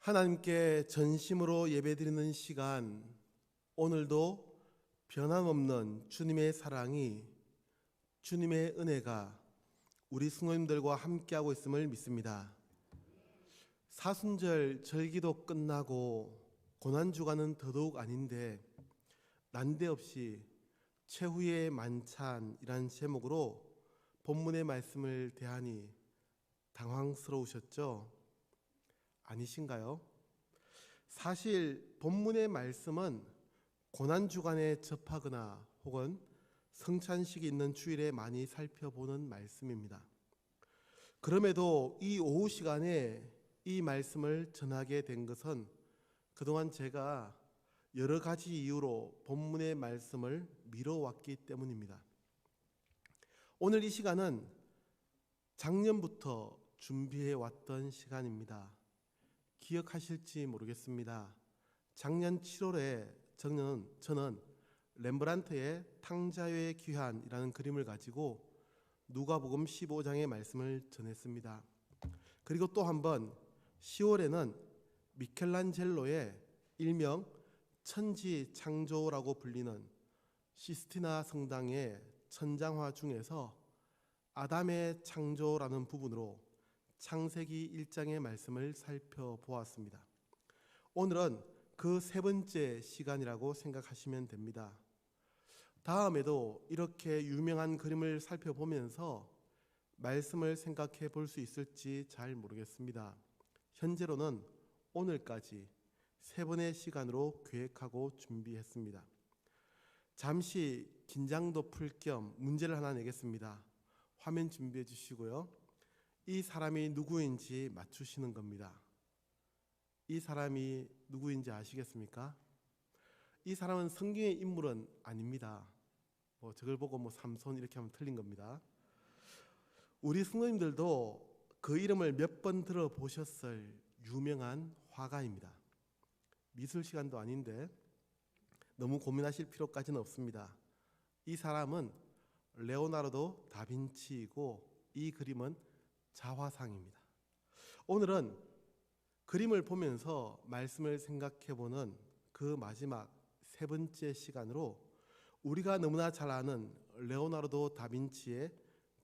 하나님께 전심으로 예배드리는 시간, 오늘도 변함없는 주님의 사랑이, 주님의 은혜가 우리 성도님들과 함께하고 있음을 믿습니다. 사순절 절기도 끝나고 고난주간은 더더욱 아닌데 난데없이 최후의 만찬이라는 제목으로 본문의 말씀을 대하니 당황스러우셨죠? 아니신가요? 사실 본문의 말씀은 고난주간에 접하거나 혹은 성찬식이 있는 주일에 많이 살펴보는 말씀입니다. 그럼에도 이 오후 시간에 이 말씀을 전하게 된 것은 그동안 제가 여러 가지 이유로 본문의 말씀을 미뤄왔기 때문입니다. 오늘 이 시간은 작년부터 준비해왔던 시간입니다. 기억하실지 모르겠습니다. 작년 7월에 저는 렘브란트의 탕자의 귀환이라는 그림을 가지고 누가복음 15장의 말씀을 전했습니다. 그리고 또 한 번 10월에는 미켈란젤로의 일명 천지창조라고 불리는 시스티나 성당의 천장화 중에서 아담의 창조라는 부분으로 창세기 1장의 말씀을 살펴보았습니다. 오늘은 그 세 번째 시간이라고 생각하시면 됩니다. 다음에도 이렇게 유명한 그림을 살펴보면서 말씀을 생각해 볼 수 있을지 잘 모르겠습니다. 현재로는 오늘까지 세 번의 시간으로 계획하고 준비했습니다. 잠시 긴장도 풀 겸 문제를 하나 내겠습니다. 화면 준비해 주시고요. 이 사람이 누구인지 맞추시는 겁니다. 이 사람이 누구인지 아시겠습니까? 이 사람은 성경의 인물은 아닙니다. 저걸 보고 삼손 이렇게 하면 틀린 겁니다. 우리 성도님들도 그 이름을 몇 번 들어보셨을 유명한 화가입니다. 미술 시간도 아닌데 너무 고민하실 필요까지는 없습니다. 이 사람은 레오나르도 다빈치이고 이 그림은 자화상입니다. 오늘은 그림을 보면서 말씀을 생각해보는 그 마지막 세 번째 시간으로 우리가 너무나 잘 아는 레오나르도 다빈치의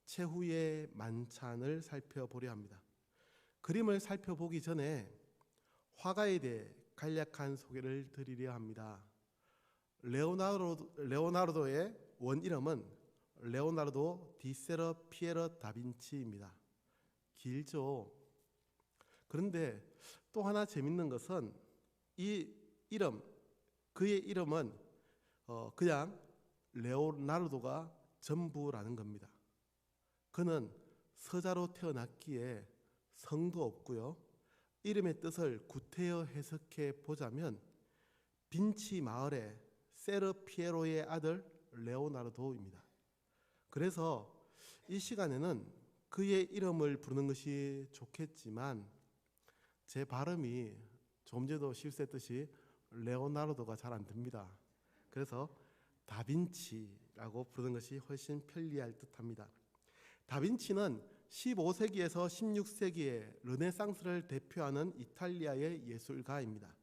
최후의 만찬을 살펴보려 합니다. 그림을 살펴보기 전에 화가에 대해 간략한 소개를 드리려 합니다. 레오나르도의 원 이름은 레오나르도 디 세라피에르 다빈치입니다. 길죠. 그런데 또 하나 재밌는 것은 이 이름, 그의 이름은 그냥 레오나르도가 전부라는 겁니다. 그는 서자로 태어났기에 성도 없고요. 이름의 뜻을 구태여 해석해 보자면 빈치 마을의 세르피에로의 아들 레오나르도입니다. 그래서 이 시간에는 그의 이름을 부르는 것이 좋겠지만 제 발음이 좀 전에도 실수했듯이 레오나르도가 잘 안 됩니다. 그래서 다빈치라고 부르는 것이 훨씬 편리할 듯합니다. 다빈치는 15세기에서 16세기의 르네상스를 대표하는 이탈리아의 예술가입니다.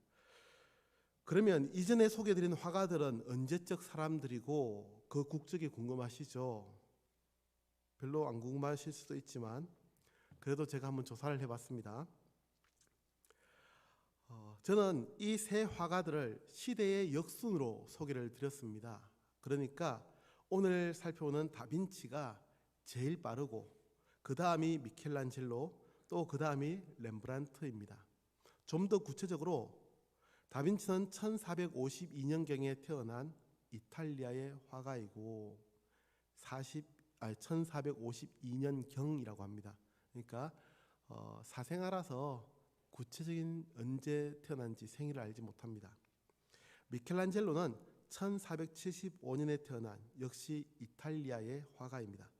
그러면 이전에 소개해드린 화가들은 언제적 사람들이고 그 국적이 궁금하시죠? 별로 안 궁금하실 수도 있지만 그래도 제가 한번 조사를 해봤습니다. 저는 이 세 화가들을 시대의 역순으로 소개를 드렸습니다. 그러니까 오늘 살펴보는 다빈치가 제일 빠르고 그 다음이 미켈란젤로, 또 그 다음이 렘브란트입니다. 좀 더 구체적으로 다빈치는 1452년경에 태어난 이탈리아의 화가이고 1452년경이라고 합니다. 그러니까 사생아라서 구체적인 언제 태어난지 생일을 알지 못합니다. 미켈란젤로는 1475년에 태어난 역시 이탈리아의 화가입니다.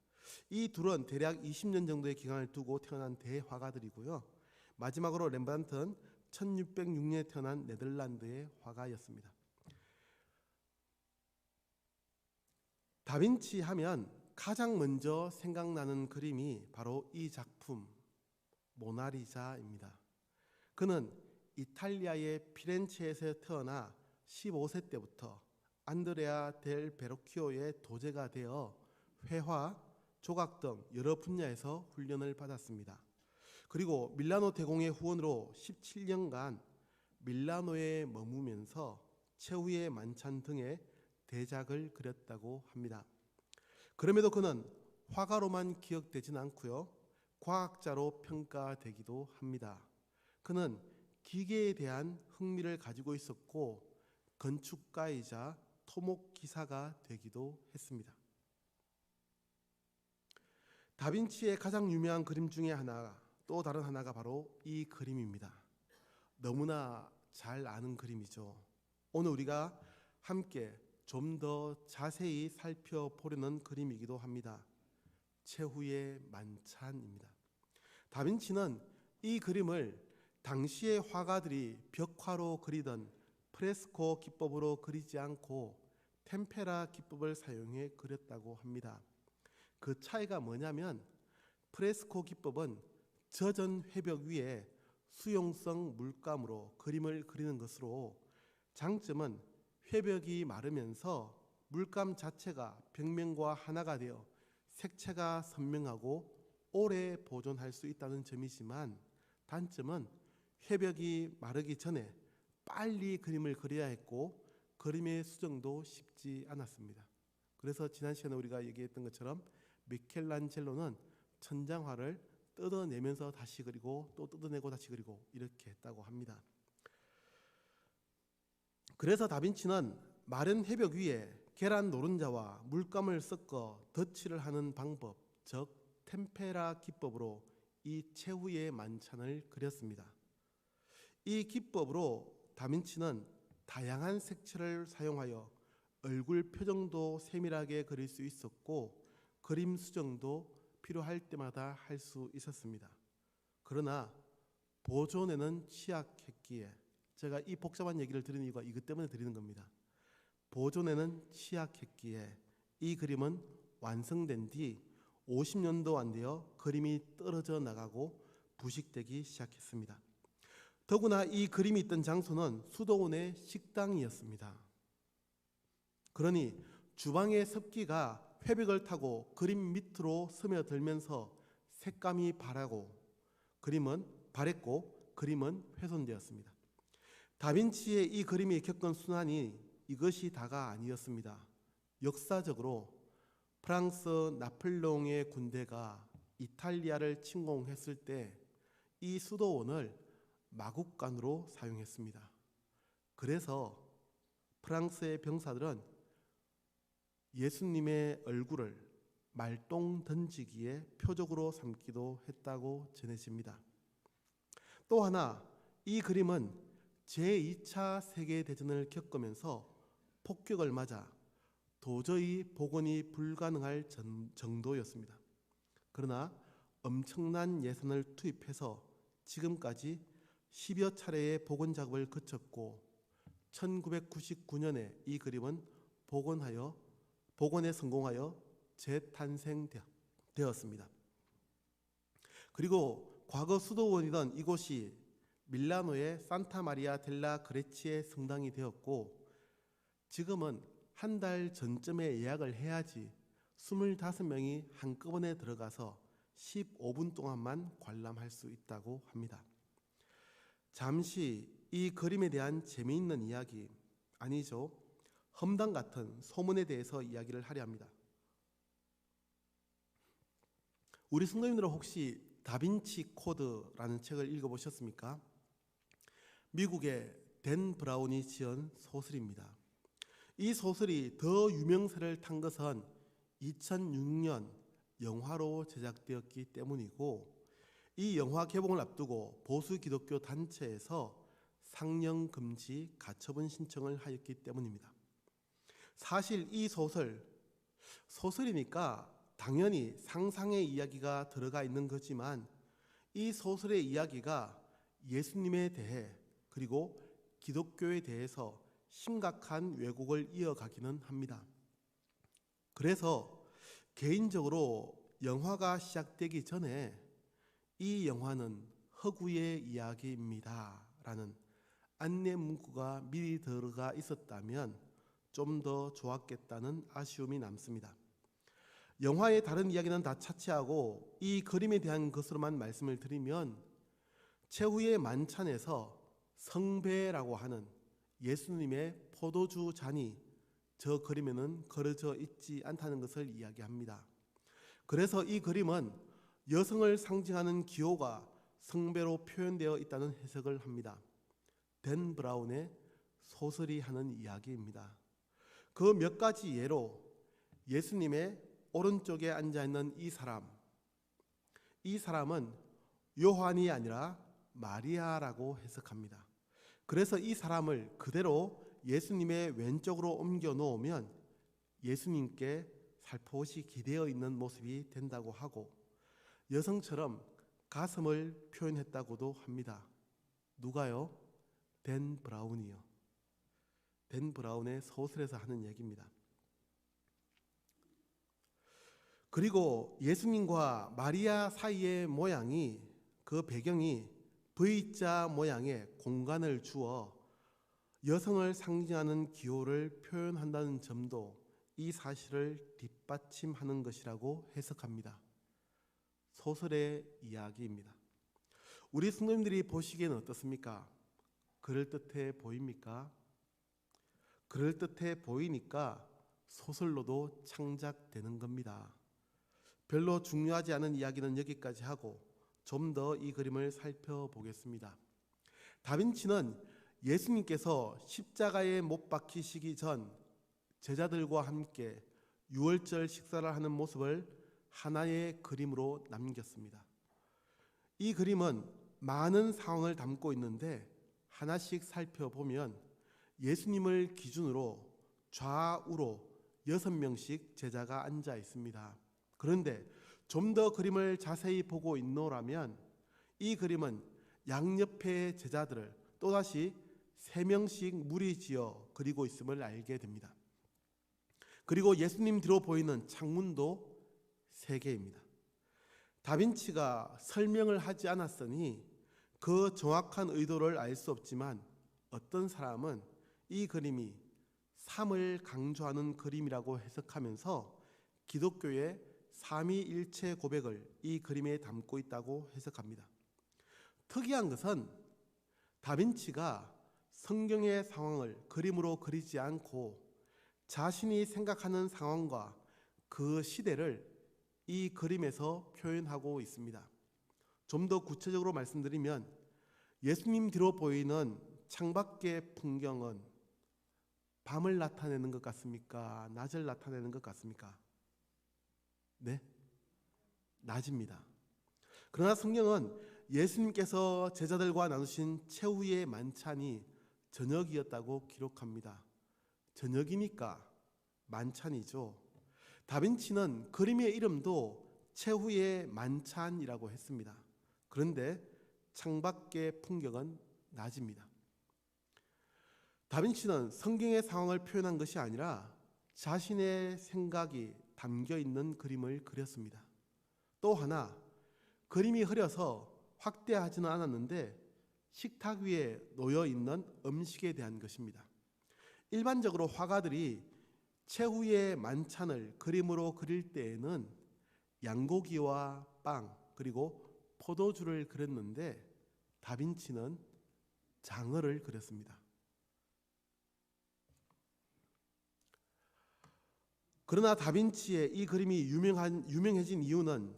이 둘은 대략 20년 정도의 기간을 두고 태어난 대화가들이고요. 마지막으로 렘브란트는 1606년에 태어난 네덜란드의 화가였습니다. 다빈치 하면 가장 먼저 생각나는 그림이 바로 이 작품 모나리자입니다. 그는 이탈리아의 피렌체에서 태어나 15세 때부터 안드레아 델 베로키오의 도제가 되어 회화, 조각 등 여러 분야에서 훈련을 받았습니다. 그리고 밀라노 대공의 후원으로 17년간 밀라노에 머무면서 최후의 만찬 등의 대작을 그렸다고 합니다. 그럼에도 그는 화가로만 기억되진 않고요. 과학자로 평가되기도 합니다. 그는 기계에 대한 흥미를 가지고 있었고 건축가이자 토목기사가 되기도 했습니다. 다빈치의 가장 유명한 그림 중에 하나, 또 다른 하나가 바로 이 그림입니다. 너무나 잘 아는 그림이죠. 오늘 우리가 함께 좀 더 자세히 살펴보려는 그림이기도 합니다. 최후의 만찬입니다. 다빈치는 이 그림을 당시의 화가들이 벽화로 그리던 프레스코 기법으로 그리지 않고 템페라 기법을 사용해 그렸다고 합니다. 그 차이가 뭐냐면 프레스코 기법은 젖은 회벽 위에 수용성 물감으로 그림을 그리는 것으로 장점은 회벽이 마르면서 물감 자체가 벽면과 하나가 되어 색채가 선명하고 오래 보존할 수 있다는 점이지만 단점은 회벽이 마르기 전에 빨리 그림을 그려야 했고 그림의 수정도 쉽지 않았습니다. 그래서 지난 시간에 우리가 얘기했던 것처럼 미켈란젤로는 천장화를 뜯어내면서 다시 그리고 또 뜯어내고 다시 그리고 이렇게 했다고 합니다. 그래서 다빈치는 마른 회벽 위에 계란 노른자와 물감을 섞어 덧칠을 하는 방법, 즉 템페라 기법으로 이 최후의 만찬을 그렸습니다. 이 기법으로 다빈치는 다양한 색채를 사용하여 얼굴 표정도 세밀하게 그릴 수 있었고 그림 수정도 필요할 때마다 할 수 있었습니다. 그러나 보존에는 취약했기에, 제가 이 복잡한 얘기를 드리는 이유가 이것 때문에 드리는 겁니다. 보존에는 취약했기에 이 그림은 완성된 뒤 50년도 안 되어 그림이 떨어져 나가고 부식되기 시작했습니다. 더구나 이 그림이 있던 장소는 수도원의 식당이었습니다. 그러니 주방의 습기가 회벽을 타고 그림 밑으로 스며들면서 색감이 바랬고 그림은 훼손되었습니다. 다빈치의 이 그림이 겪은 순환이 이것이 다가 아니었습니다. 역사적으로 프랑스 나폴레옹의 군대가 이탈리아를 침공했을 때 이 수도원을 마국간으로 사용했습니다. 그래서 프랑스의 병사들은 예수님의 얼굴을 말똥 던지기에 표적으로 삼기도 했다고 전해집니다. 또 하나, 이 그림은 제2차 세계대전을 겪으면서 폭격을 맞아 도저히 복원이 불가능할 정도였습니다. 그러나 엄청난 예산을 투입해서 지금까지 10여 차례의 복원 작업을 거쳤고 1999년에 이 그림은 복원에 성공하여 재탄생되었습니다. 그리고 과거 수도원이던 이곳이 밀라노의 산타 마리아 델라 그레치의 성당이 되었고 지금은 한 달 전쯤에 예약을 해야지 25명이 한꺼번에 들어가서 15분 동안만 관람할 수 있다고 합니다. 잠시 이 그림에 대한 재미있는 이야기, 아니죠, 험담 같은 소문에 대해서 이야기를 하려 합니다. 우리 성도님들은 혹시 다빈치 코드라는 책을 읽어보셨습니까? 미국의 댄 브라운이 지은 소설입니다. 이 소설이 더 유명세를 탄 것은 2006년 영화로 제작되었기 때문이고 이 영화 개봉을 앞두고 보수 기독교 단체에서 상영 금지 가처분 신청을 하였기 때문입니다. 사실 이 소설이니까 당연히 상상의 이야기가 들어가 있는 거지만 이 소설의 이야기가 예수님에 대해 그리고 기독교에 대해서 심각한 왜곡을 이어가기는 합니다. 그래서 개인적으로 영화가 시작되기 전에 이 영화는 허구의 이야기입니다 라는 안내 문구가 미리 들어가 있었다면 좀 더 좋았겠다는 아쉬움이 남습니다. 영화의 다른 이야기는 다 차치하고 이 그림에 대한 것으로만 말씀을 드리면 최후의 만찬에서 성배라고 하는 예수님의 포도주 잔이 저 그림에는 그려져 있지 않다는 것을 이야기합니다. 그래서 이 그림은 여성을 상징하는 기호가 성배로 표현되어 있다는 해석을 합니다. 댄 브라운의 소설이 하는 이야기입니다. 그 몇 가지 예로 예수님의 오른쪽에 앉아있는 이 사람은 요한이 아니라 마리아라고 해석합니다. 그래서 이 사람을 그대로 예수님의 왼쪽으로 옮겨 놓으면 예수님께 살포시 기대어 있는 모습이 된다고 하고 여성처럼 가슴을 표현했다고도 합니다. 누가요? 댄 브라운이요. 댄 브라운의 소설에서 하는 얘기입니다. 그리고 예수님과 마리아 사이의 모양이 그 배경이 V자 모양의 공간을 주어 여성을 상징하는 기호를 표현한다는 점도 이 사실을 뒷받침하는 것이라고 해석합니다. 소설의 이야기입니다. 우리 성도님들이 보시기에는 어떻습니까? 그럴듯해 보입니까? 그럴듯해 보이니까 소설로도 창작되는 겁니다. 별로 중요하지 않은 이야기는 여기까지 하고 좀 더 이 그림을 살펴보겠습니다. 다빈치는 예수님께서 십자가에 못 박히시기 전 제자들과 함께 유월절 식사를 하는 모습을 하나의 그림으로 남겼습니다. 이 그림은 많은 상황을 담고 있는데 하나씩 살펴보면 예수님을 기준으로 좌우로 6명씩 제자가 앉아 있습니다. 그런데 좀 더 그림을 자세히 보고 있노라면 이 그림은 양옆의 제자들을 또다시 3명씩 무리지어 그리고 있음을 알게 됩니다. 그리고 예수님 뒤로 보이는 창문도 3개입니다. 다빈치가 설명을 하지 않았으니 그 정확한 의도를 알 수 없지만 어떤 사람은 이 그림이 삶을 강조하는 그림이라고 해석하면서 기독교의 삼위일체 고백을 이 그림에 담고 있다고 해석합니다. 특이한 것은 다빈치가 성경의 상황을 그림으로 그리지 않고 자신이 생각하는 상황과 그 시대를 이 그림에서 표현하고 있습니다. 좀 더 구체적으로 말씀드리면 예수님 뒤로 보이는 창밖의 풍경은 밤을 나타내는 것 같습니까? 낮을 나타내는 것 같습니까? 네, 낮입니다. 그러나 성경은 예수님께서 제자들과 나누신 최후의 만찬이 저녁이었다고 기록합니다. 저녁이니까 만찬이죠. 다빈치는 그림의 이름도 최후의 만찬이라고 했습니다. 그런데 창밖의 풍경은 낮입니다. 다빈치는 성경의 상황을 표현한 것이 아니라 자신의 생각이 담겨 있는 그림을 그렸습니다. 또 하나, 그림이 흐려서 확대하지는 않았는데 식탁 위에 놓여 있는 음식에 대한 것입니다. 일반적으로 화가들이 최후의 만찬을 그림으로 그릴 때에는 양고기와 빵 그리고 포도주를 그렸는데 다빈치는 장어를 그렸습니다. 그러나 다빈치의 이 그림이 유명해진 이유는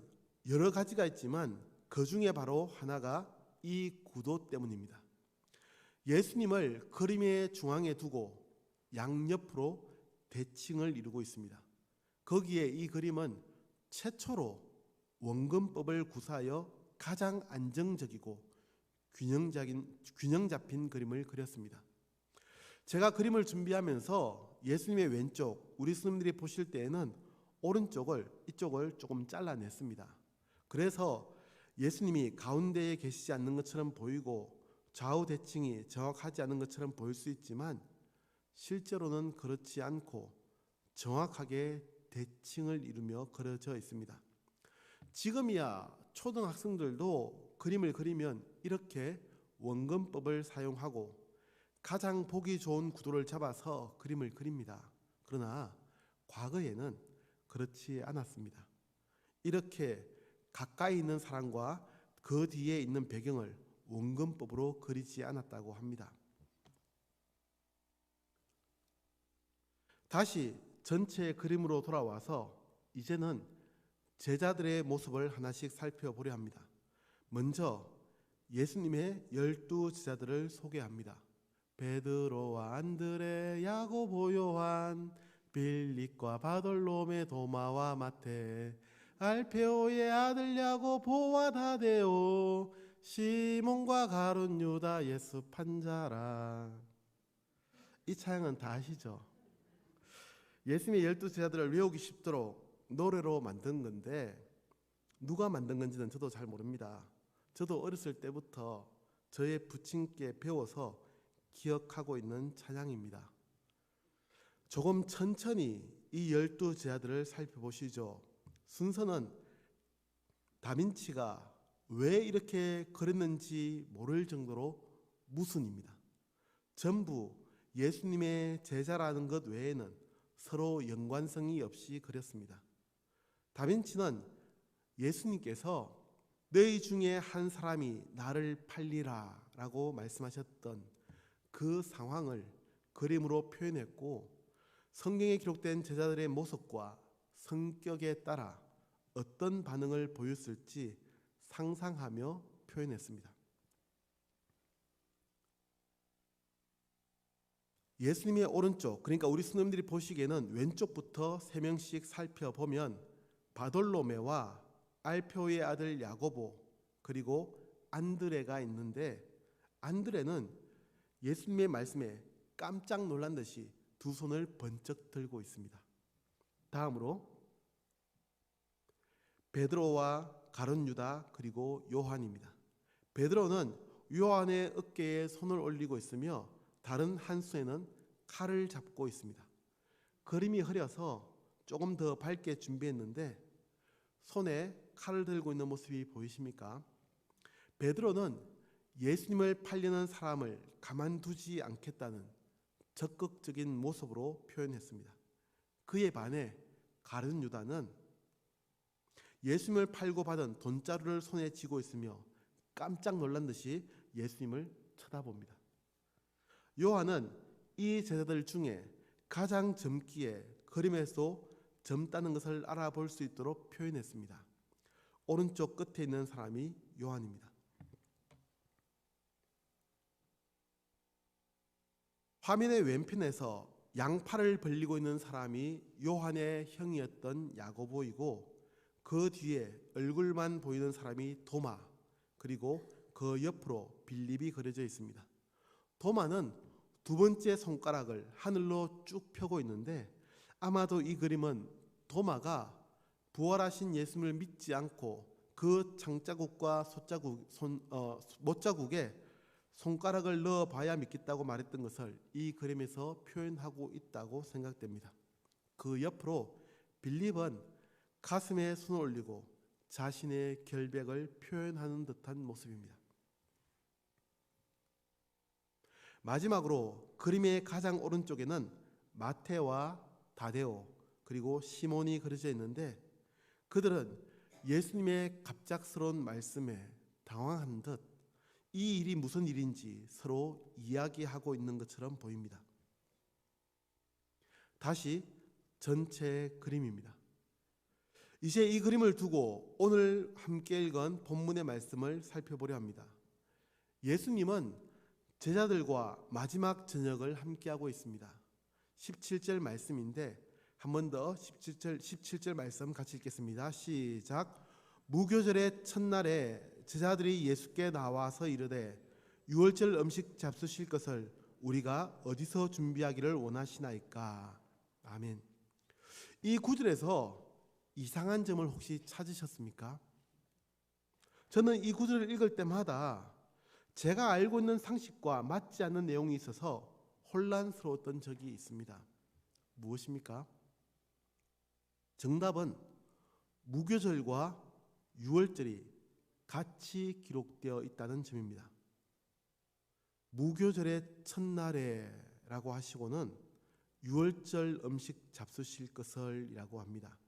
여러 가지가 있지만 그 중에 바로 하나가 이 구도 때문입니다. 예수님을 그림의 중앙에 두고 양옆으로 대칭을 이루고 있습니다. 거기에 이 그림은 최초로 원근법을 구사하여 가장 안정적이고 균형 잡힌 그림을 그렸습니다. 제가 그림을 준비하면서 예수님의 왼쪽, 우리 스님들이 보실 때에는 이쪽을 조금 잘라냈습니다. 그래서 예수님이 가운데에 계시지 않는 것처럼 보이고 좌우 대칭이 정확하지 않은 것처럼 보일 수 있지만 실제로는 그렇지 않고 정확하게 대칭을 이루며 그려져 있습니다. 지금이야 초등학생들도 그림을 그리면 이렇게 원근법을 사용하고 가장 보기 좋은 구도를 잡아서 그림을 그립니다. 그러나 과거에는 그렇지 않았습니다. 이렇게 가까이 있는 사람과 그 뒤에 있는 배경을 원근법으로 그리지 않았다고 합니다. 다시 전체 그림으로 돌아와서 이제는 제자들의 모습을 하나씩 살펴보려 합니다. 먼저 예수님의 12 제자들을 소개합니다. 베드로와 안드레, 야고보, 요한, 빌립과 바돌로메, 도마와 마테, 알페오의 아들 야고보와 다데오, 시몬과 가룟 유다, 예수 판자라. 이 차양은 다 아시죠? 예수님의 12 제자들을 외우기 쉽도록 노래로 만든 건데 누가 만든 건지는 저도 잘 모릅니다. 저도 어렸을 때부터 저의 부친께 배워서 기억하고 있는 찬양입니다. 조금 천천히 이 12 제자들을 살펴보시죠. 순서는 다빈치가 왜 이렇게 그렸는지 모를 정도로 무순입니다. 전부 예수님의 제자라는 것 외에는 서로 연관성이 없이 그렸습니다. 다빈치는 예수님께서 너희 중에 한 사람이 나를 팔리라 라고 말씀하셨던 그 상황을 그림으로 표현했고, 성경에 기록된 제자들의 모습과 성격에 따라 어떤 반응을 보였을지 상상하며 표현했습니다. 예수님의 오른쪽, 그러니까 우리 수녀님들이 보시기에는 왼쪽부터 3명씩 살펴보면 바돌로메와 알페오의 아들 야고보, 그리고 안드레가 있는데, 안드레는 예수님의 말씀에 깜짝 놀란 듯이 두 손을 번쩍 들고 있습니다. 다음으로 베드로와 가룟 유다, 그리고 요한입니다. 베드로는 요한의 어깨에 손을 올리고 있으며 다른 한 손에는 칼을 잡고 있습니다. 그림이 흐려서 조금 더 밝게 준비했는데 손에 칼을 들고 있는 모습이 보이십니까? 베드로는 예수님을 팔려는 사람을 가만두지 않겠다는 적극적인 모습으로 표현했습니다. 그에 반해 가룟 유다는 예수님을 팔고 받은 돈자루를 손에 쥐고 있으며 깜짝 놀란 듯이 예수님을 쳐다봅니다. 요한은 이 제자들 중에 가장 젊기에 그림에서 젊다는 것을 알아볼 수 있도록 표현했습니다. 오른쪽 끝에 있는 사람이 요한입니다. 화면의 왼편에서 양팔을 벌리고 있는 사람이 요한의 형이었던 야고보이고, 그 뒤에 얼굴만 보이는 사람이 도마, 그리고 그 옆으로 빌립이 그려져 있습니다. 도마는 두 번째 손가락을 하늘로 쭉 펴고 있는데 아마도 이 그림은 도마가 부활하신 예수님을 믿지 않고 그 장자국과 못자국에 손가락을 넣어봐야 믿겠다고 말했던 것을 이 그림에서 표현하고 있다고 생각됩니다. 그 옆으로 빌립은 가슴에 손을 올리고 자신의 결백을 표현하는 듯한 모습입니다. 마지막으로 그림의 가장 오른쪽에는 마테와 다데오, 그리고 시몬이 그려져 있는데 그들은 예수님의 갑작스러운 말씀에 당황한 듯 이 일이 무슨 일인지 서로 이야기하고 있는 것처럼 보입니다. 다시 전체 그림입니다. 이제 이 그림을 두고 오늘 함께 읽은 본문의 말씀을 살펴보려 합니다. 예수님은 제자들과 마지막 저녁을 함께하고 있습니다. 17절 말씀인데 한 번 더 17절 말씀 같이 읽겠습니다. 시작. 무교절의 첫날에 제자들이 예수께 나와서 이르되 유월절 음식 잡수실 것을 우리가 어디서 준비하기를 원하시나이까. 아멘. 이 구절에서 이상한 점을 혹시 찾으셨습니까? 저는 이 구절을 읽을 때마다 제가 알고 있는 상식과 맞지 않는 내용이 있어서 혼란스러웠던 적이 있습니다. 무엇입니까? 정답은 무교절과 유월절이 같이 기록되어 있다는 점입니다. 무교절의 첫날에라고 하시고는 유월절 음식 잡수실 것을이라고 합니다.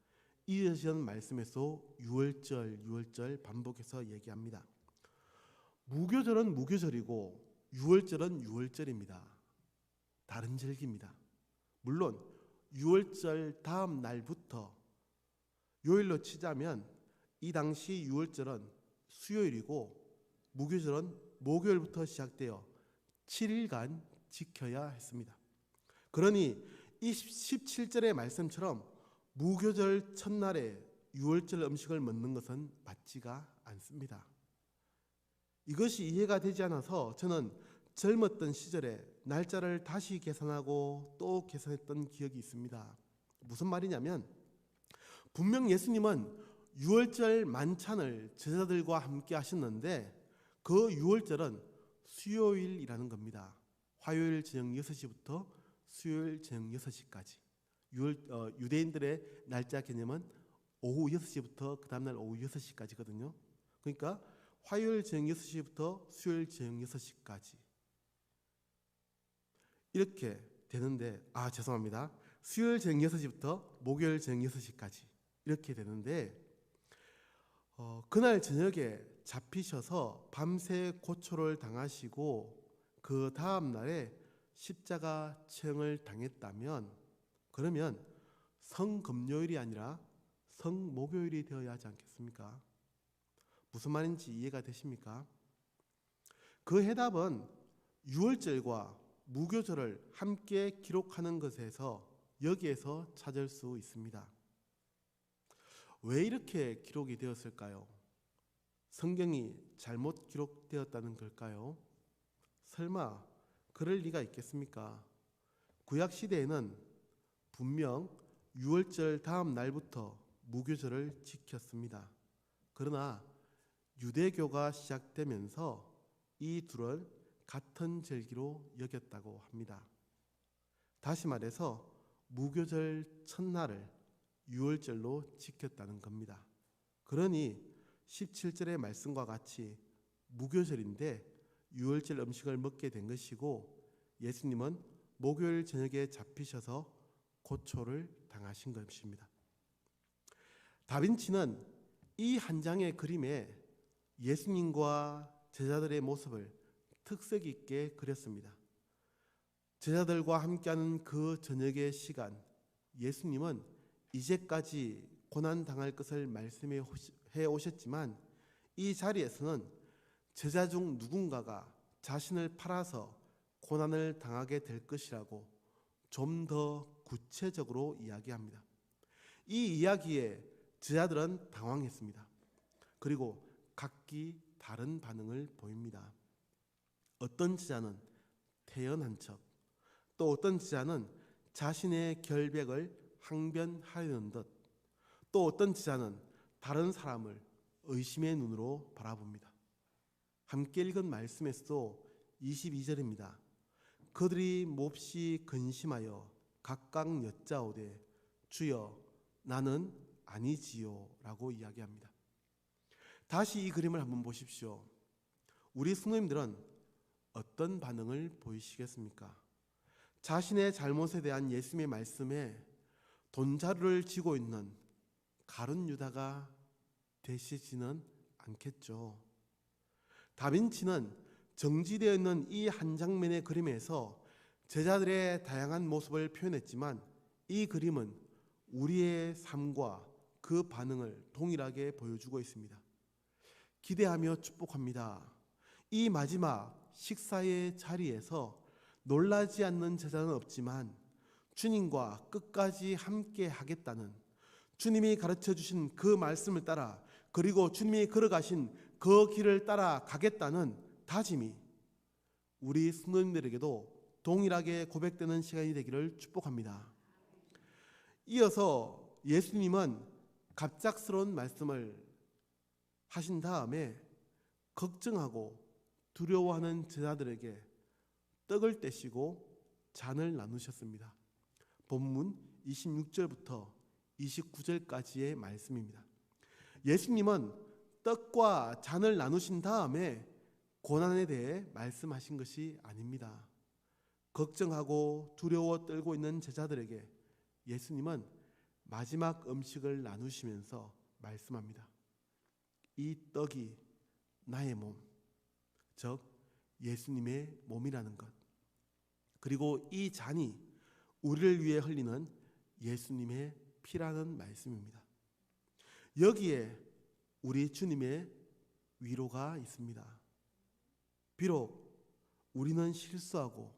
이어지는 말씀에서 유월절 반복해서 얘기합니다. 무교절은 무교절이고 유월절은 유월절입니다. 다른 절기입니다. 물론 유월절 다음 날부터 요일로 치자면 이 당시 유월절은 수요일이고 무교절은 목요일부터 시작되어 7일간 지켜야 했습니다. 그러니 이 17절의 말씀처럼 무교절 첫날에 유월절 음식을 먹는 것은 맞지가 않습니다. 이것이 이해가 되지 않아서 저는 젊었던 시절에 날짜를 다시 계산하고 또 계산했던 기억이 있습니다. 무슨 말이냐면 분명 예수님은 유월절 만찬을 제자들과 함께 하셨는데 그 유월절은 수요일이라는 겁니다. 화요일 저녁 6시부터 수요일 저녁 6시까지. 유대인들의 날짜 개념은 오후 6시부터 그 다음날 오후 6시까지거든요. 그러니까 화요일 저녁 6시부터 수요일 저녁 6시까지 이렇게 되는데 죄송합니다. 수요일 저녁 6시부터 목요일 저녁 6시까지 이렇게 되는데 그날 저녁에 잡히셔서 밤새 고초를 당하시고 그 다음 날에 십자가형을 당했다면 그러면 성금요일이 아니라 성목요일이 되어야 하지 않겠습니까? 무슨 말인지 이해가 되십니까? 그 해답은 유월절과 무교절을 함께 기록하는 것에서 여기에서 찾을 수 있습니다. 왜 이렇게 기록이 되었을까요? 성경이 잘못 기록되었다는 걸까요? 설마 그럴 리가 있겠습니까? 구약 시대에는 분명 유월절 다음 날부터 무교절을 지켰습니다. 그러나 유대교가 시작되면서 이 둘을 같은 절기로 여겼다고 합니다. 다시 말해서 무교절 첫날을 유월절로 지켰다는 겁니다. 그러니 17절의 말씀과 같이 무교절인데 유월절 음식을 먹게 된 것이고 예수님은 목요일 저녁에 잡히셔서 고초를 당하신 것입니다. 다빈치는 이 한 장의 그림에 예수님과 제자들의 모습을 특색 있게 그렸습니다. 제자들과 함께하는 그 저녁의 시간, 예수님은 이제까지 고난당할 것을 말씀해 오셨지만 이 자리에서는 제자 중 누군가가 자신을 팔아서 고난을 당하게 될 것이라고 좀 더 구체적으로 이야기합니다. 이 이야기에 제자들은 당황했습니다. 그리고 각기 다른 반응을 보입니다. 어떤 제자는 태연한 척, 또 어떤 제자는 자신의 결백을 항변하려는 듯, 또 어떤 제자는 다른 사람을 의심의 눈으로 바라봅니다. 함께 읽은 말씀에서도 22절입니다. 그들이 몹시 근심하여 각각 여짜오되 주여 나는 아니지요 라고 이야기합니다. 다시 이 그림을 한번 보십시오. 우리 성도님들은 어떤 반응을 보이시겠습니까? 자신의 잘못에 대한 예수님의 말씀에 돈자루를 쥐고 있는 가룟 유다가 되시지는 않겠죠. 다빈치는 정지되어 있는 이 한 장면의 그림에서 제자들의 다양한 모습을 표현했지만 이 그림은 우리의 삶과 그 반응을 동일하게 보여주고 있습니다. 기대하며 축복합니다. 이 마지막 식사의 자리에서 놀라지 않는 제자는 없지만 주님과 끝까지 함께 하겠다는, 주님이 가르쳐 주신 그 말씀을 따라 그리고 주님이 걸어가신 그 길을 따라 가겠다는 다짐이 우리 성도님들에게도 동일하게 고백되는 시간이 되기를 축복합니다. 이어서 예수님은 갑작스러운 말씀을 하신 다음에 걱정하고 두려워하는 제자들에게 떡을 떼시고 잔을 나누셨습니다. 본문 26절부터 29절까지의 말씀입니다. 예수님은 떡과 잔을 나누신 다음에 고난에 대해 말씀하신 것이 아닙니다. 걱정하고 두려워 떨고 있는 제자들에게 예수님은 마지막 음식을 나누시면서 말씀합니다. 이 떡이 나의 몸, 즉 예수님의 몸이라는 것, 그리고 이 잔이 우리를 위해 흘리는 예수님의 피라는 말씀입니다. 여기에 우리 주님의 위로가 있습니다. 비록 우리는 실수하고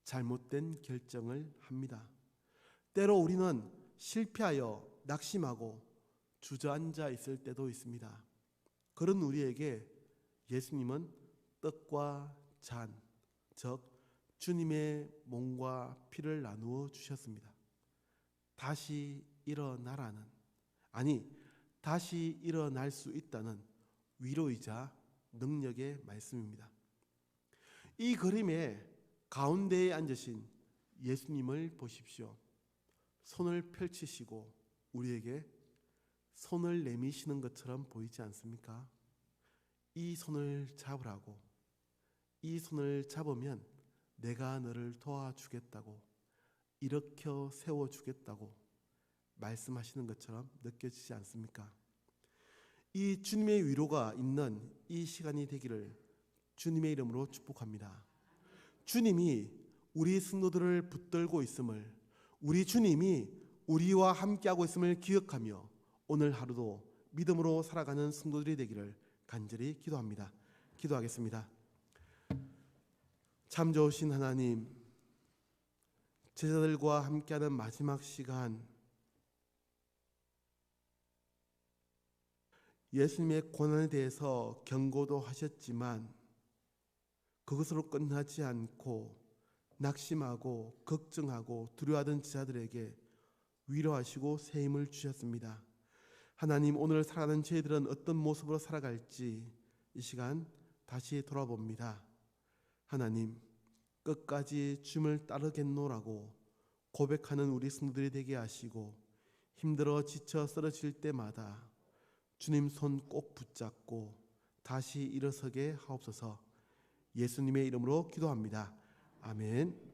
잘못된 결정을 합니다. 때로 우리는 실패하여 낙심하고 주저앉아 있을 때도 있습니다. 그런 우리에게 예수님은 떡과 잔, 즉 주님의 몸과 피를 나누어 주셨습니다. 다시 일어나라는, 아니 다시 일어날 수 있다는 위로이자 능력의 말씀입니다. 이 그림의 가운데에 앉으신 예수님을 보십시오. 손을 펼치시고 우리에게 손을 내미시는 것처럼 보이지 않습니까? 이 손을 잡으라고, 이 손을 잡으면 내가 너를 도와주겠다고, 일으켜 세워주겠다고 말씀하시는 것처럼 느껴지지 않습니까? 이 주님의 위로가 있는 이 시간이 되기를 주님의 이름으로 축복합니다. 주님이 우리 성도들을 붙들고 있음을, 우리 주님이 우리와 함께하고 있음을 기억하며 오늘 하루도 믿음으로 살아가는 성도들이 되기를 간절히 기도합니다. 기도하겠습니다. 참 좋으신 하나님, 제자들과 함께하는 마지막 시간, 예수님의 고난에 대해서 경고도 하셨지만 그것으로 끝나지 않고 낙심하고 걱정하고 두려워하던 제자들에게 위로하시고 새 힘을 주셨습니다. 하나님, 오늘 살아가는 저희들은 어떤 모습으로 살아갈지 이 시간 다시 돌아봅니다. 하나님, 끝까지 주님을 따르겠노라고 고백하는 우리 성도들이 되게 하시고 힘들어 지쳐 쓰러질 때마다 주님 손 꼭 붙잡고 다시 일어서게 하옵소서. 예수님의 이름으로 기도합니다. 아멘.